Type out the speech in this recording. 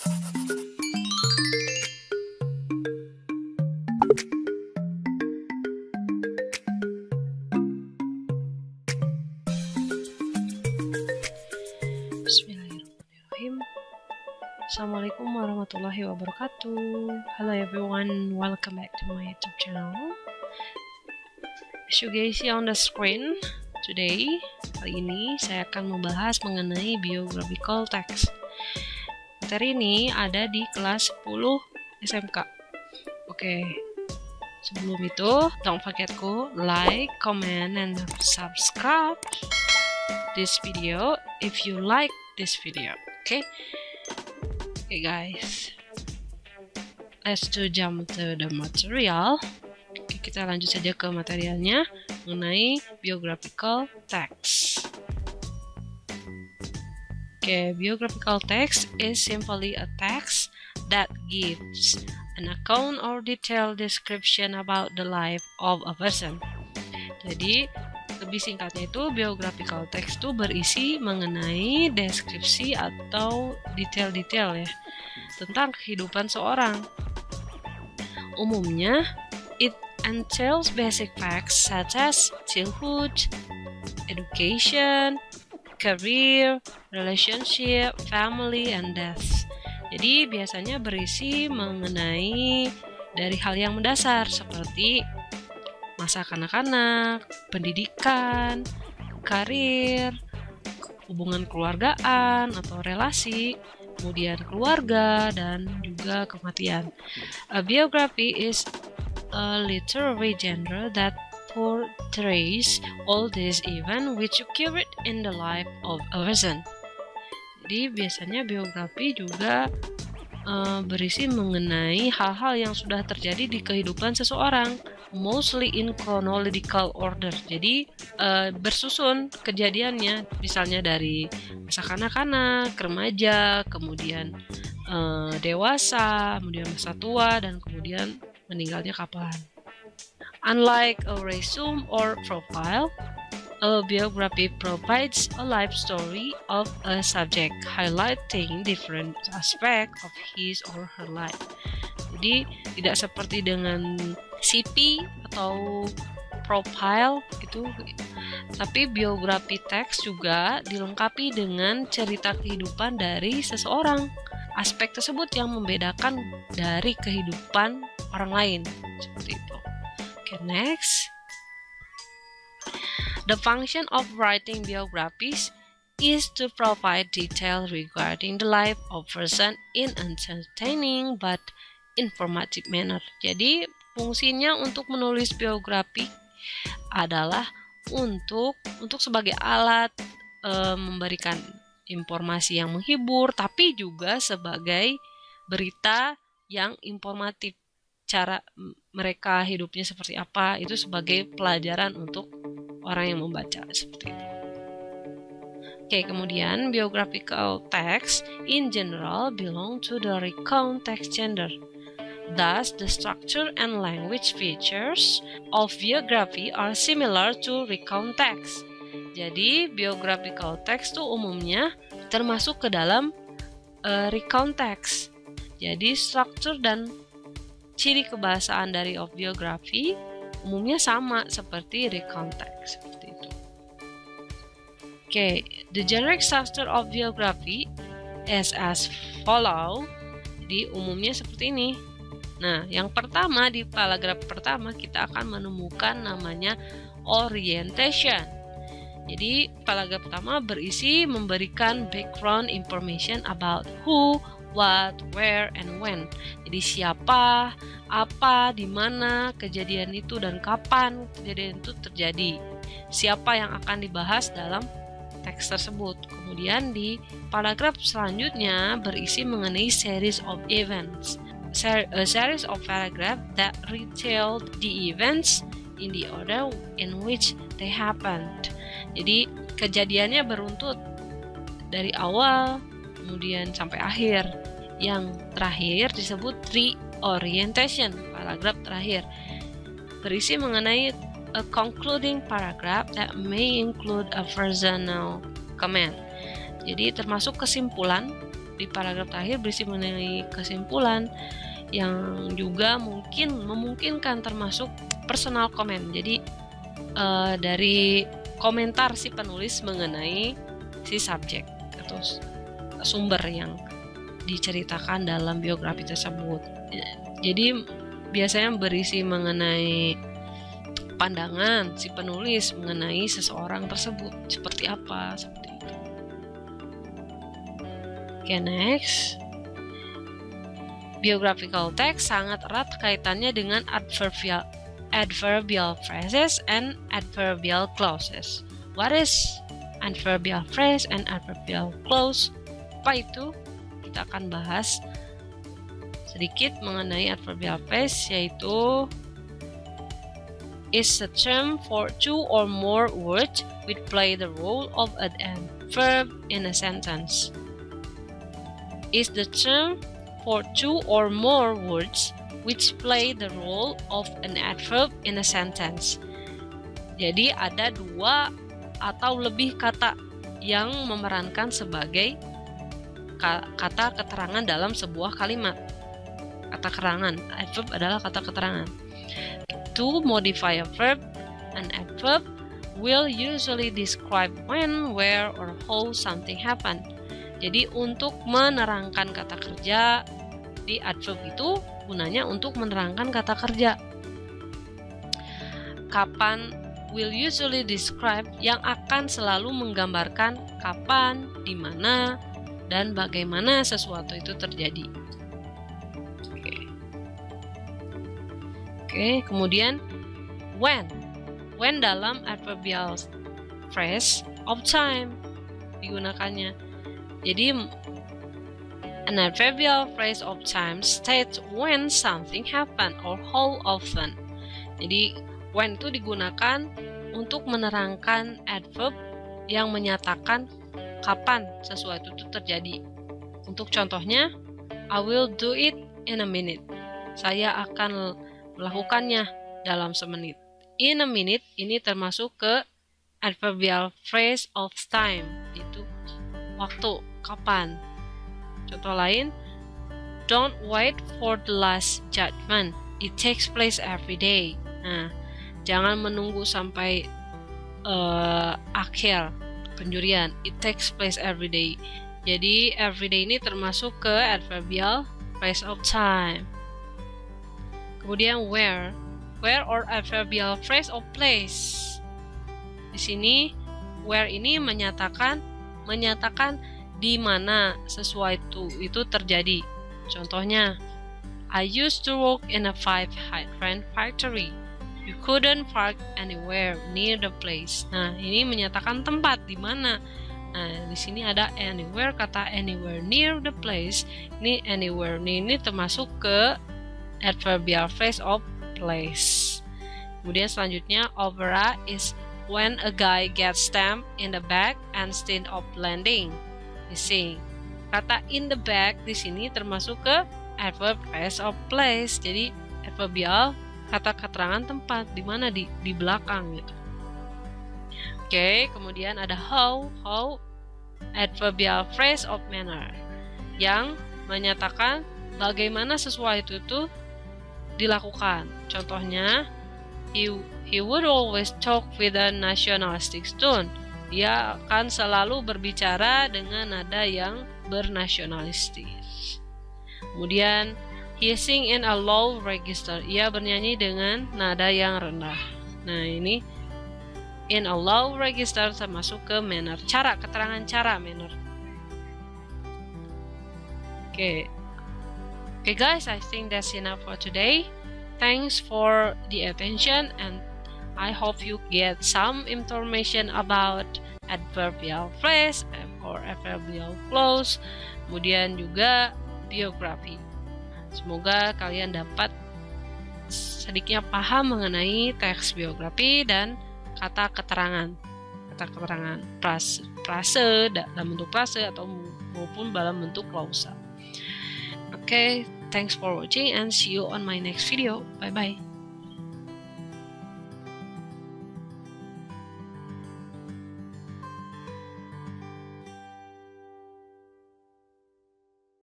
Bismillahirrahmanirrahim. Assalamualaikum warahmatullahi wabarakatuh. Hello everyone, welcome back to my YouTube channel. As you guys see on the screen, today, kali ini saya akan membahas mengenai biographical text. Materi ini ada di kelas 10 SMK. Oke, sebelum itu, don't forget to like, comment, and subscribe this video if you like this video. Okay guys, let's jump to the material. Oke, kita lanjut saja ke materialnya mengenai biographical text. Oke, biographical text is simply a text that gives an account or detailed description about the life of a person. Jadi lebih singkatnya itu, biographical text itu berisi mengenai deskripsi atau detail-detail ya tentang kehidupan seorang. Umumnya, it entails basic facts such as childhood, education, career, relationship, family, and death. Jadi biasanya berisi mengenai dari hal yang mendasar seperti masa kanak-kanak, pendidikan, karir, hubungan keluargaan atau relasi, kemudian keluarga, dan juga kematian. A biography is a literary genre that portrays all these events which occurred in the life of a person. Jadi biasanya biografi juga berisi mengenai hal-hal yang sudah terjadi di kehidupan seseorang, mostly in chronological order. Jadi bersusun kejadiannya, misalnya dari masa kanak-kanak, remaja, kemudian dewasa, kemudian masa tua, dan kemudian meninggalnya kapan. Unlike a resume or profile, a biography provides a life story of a subject, highlighting different aspects of his or her life. Jadi tidak seperti dengan CV atau profile gitu, tapi biografi teks juga dilengkapi dengan cerita kehidupan dari seseorang. Aspek tersebut yang membedakan dari kehidupan orang lain, seperti itu. Okay, next. The function of writing biographies is to provide detail regarding the life of person in entertaining but informative manner. Jadi fungsinya untuk menulis biografi adalah untuk sebagai alat memberikan informasi yang menghibur, tapi juga sebagai berita yang informatif. Cara mereka hidupnya seperti apa, itu sebagai pelajaran untuk orang yang membaca, seperti itu. Oke, kemudian biographical text in general belong to the recount text genre. Thus, the structure and language features of biography are similar to recount text. Jadi, biographical text itu umumnya termasuk ke dalam recount text. Jadi, struktur dan ciri kebahasaan dari of biography umumnya sama seperti recount text, seperti itu. Okay, the generic structure of biography is as follow. Jadi umumnya seperti ini. Nah, yang pertama di paragraf pertama kita akan menemukan namanya orientation. Jadi paragraf pertama berisi memberikan background information about who, what, where, and when. Jadi siapa, apa, di mana kejadian itu, dan kapan kejadian itu terjadi. Siapa yang akan dibahas dalam teks tersebut. Kemudian di paragraf selanjutnya berisi mengenai series of events. A series of paragraph that retell the events in the order in which they happened. Jadi kejadiannya beruntut dari awal kemudian sampai akhir. Yang terakhir disebut reorientation, paragraf terakhir. Berisi mengenai a concluding paragraph that may include a personal comment. Jadi termasuk kesimpulan di paragraf terakhir berisi mengenai kesimpulan yang juga memungkinkan termasuk personal comment. Jadi dari komentar si penulis mengenai si subjek atau sumber yang diceritakan dalam biografi tersebut. Jadi biasanya berisi mengenai pandangan si penulis mengenai seseorang tersebut seperti apa, seperti itu. Oke, next. Biographical text sangat erat kaitannya dengan adverbial phrases and adverbial clauses. What is adverbial phrase and adverbial clause? Apa itu? Kita akan bahas sedikit mengenai adverbial phrase, yaitu is a term for two or more words which play the role of an adverb in a sentence. Is the term for two or more words which play the role of an adverb in a sentence. Jadi ada dua atau lebih kata yang memerankan sebagai kata keterangan dalam sebuah kalimat. Kata keterangan, adverb adalah kata keterangan. To modify a verb, an adverb will usually describe when, where, or how something happened. Jadi untuk menerangkan kata kerja, di adverb itu gunanya untuk menerangkan kata kerja. Kapan will usually describe yang akan selalu menggambarkan kapan, di mana, dan bagaimana sesuatu itu terjadi. Oke, kemudian when. When dalam adverbial phrase of time digunakannya. Jadi an adverbial phrase of time states when something happened or how often. Jadi when itu digunakan untuk menerangkan adverb yang menyatakan kapan sesuatu itu terjadi. Untuk contohnya, I will do it in a minute. Saya akan melakukannya dalam semenit. In a minute ini termasuk ke adverbial phrase of time, itu waktu, kapan. Contoh lain, don't wait for the last judgment. It takes place every day. Nah, jangan menunggu sampai akhir penjurian. It takes place every day. Jadi every day ini termasuk ke adverbial phrase of time. Kemudian where or adverbial phrase of place. Di sini where ini menyatakan di mana sesuatu itu terjadi. Contohnya, I used to work in a 5-hydrant factory. You couldn't park anywhere near the place. Nah, ini menyatakan tempat di mana. Nah, di sini ada anywhere, kata anywhere near the place. Ini anywhere ini termasuk ke adverbial phrase of place. Kemudian selanjutnya, opera is when a guy gets stamped in the back instead of landing. Missing. Kata in the back di sini termasuk ke adverb phrase of place. Jadi adverbial kata keterangan tempat di mana di belakang gitu. Oke, kemudian ada how adverbial phrase of manner yang menyatakan bagaimana sesuatu itu dilakukan. Contohnya, he would always talk with a nationalistic tone. Dia akan selalu berbicara dengan nada yang bernasionalistis. Kemudian, he sing in a low register. Ia bernyanyi dengan nada yang rendah. Nah, ini in a low register termasuk ke manner. Keterangan cara manner. Okay, guys, I think that's enough for today. Thanks for the attention and I hope you get some information about adverbial phrase or adverbial clause, kemudian juga biografi. Semoga kalian dapat sedikitnya paham mengenai teks biografi dan kata keterangan frase dalam bentuk frase atau maupun dalam bentuk klausa. Okay, thanks for watching and see you on my next video. Bye bye.